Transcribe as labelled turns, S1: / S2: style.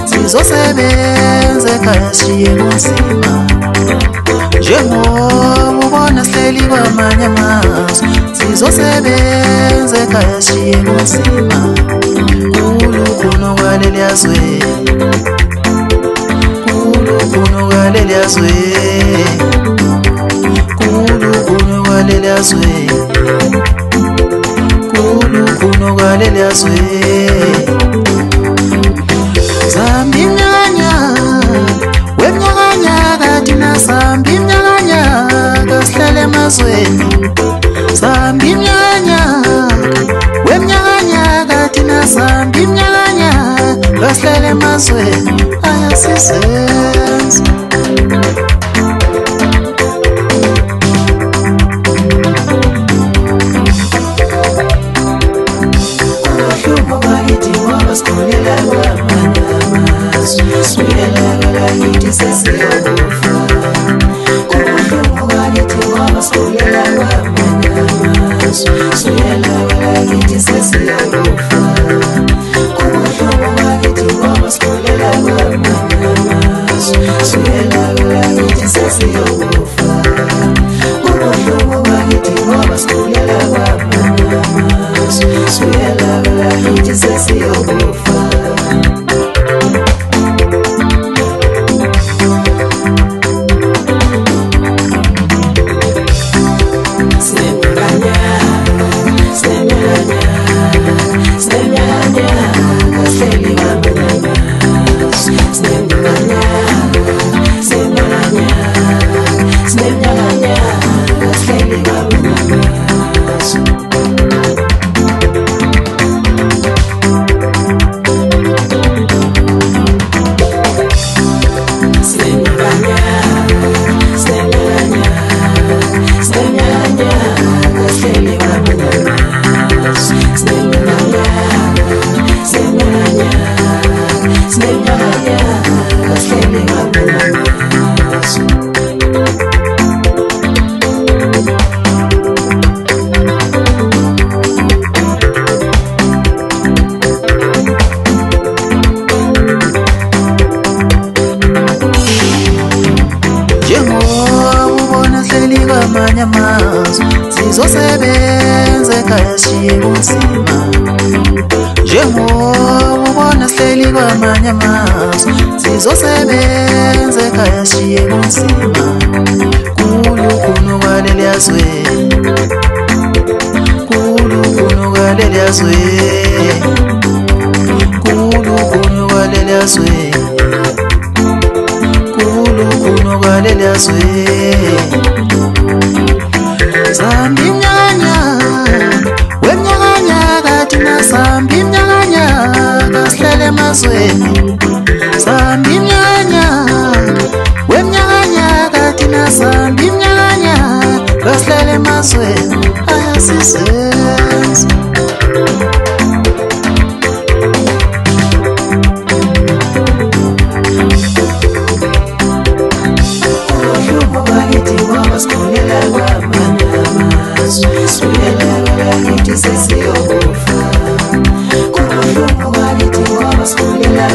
S1: Sizosebenza ekhaya siye kunzima njengoba ubona sihleli kwamanye amazwe sizosebenza ekhaya siye kunzima kulukhuni kwaleli yazwe kulukhuni kwaleli yazwe kulukhuni kwaleli yazwe kulukhuni kwaleli yazwe Sambi mnyakanyaka, wemnyakanyaka thina sambi mnyakanyaka sihlale emazweni. Sambi mnyakanyaka, wemnyakanyaka thina sambi mnyakanyaka sihlale emazweni. Ayasisenza Abahlumo bakithi wabasikholela Suyelakala sesiyokufa Ubuhlungu bakithi wabasikulela kwamanye amazwe Suyelakala sesiyokufa Ubuhlungu bakithi wabasikulela kwamanye amazwe Suyelakala sesiyokufa Ubuhlungu bakithi wabasikulela kwamanye amazwe Suyelakala sesiyokufa Sizosebenza ekhaya siye kunzima njengoba ubona sihleli kwamanye amazwe sizosebenza ekhaya siye kunzima kulukhuni kwaleli yazwe kulukhuni kwaleli yazwe kulukhuni kwaleli yazwe kulukhuni kwaleli yazwe Sambi mnyakanyaka, wemnyakanyaka thina sambi mnyakanyaka sihlale emazweni. Sambi mnyakanyaka, wemnyakanyaka thina sambi mnyakanyaka sihlale emazweni. Ayasisenza Ubuhlungu bakithi wabasikulela kwamanye Suyelakala sesiyokufa Ubuhlungu bakithi wabasikulela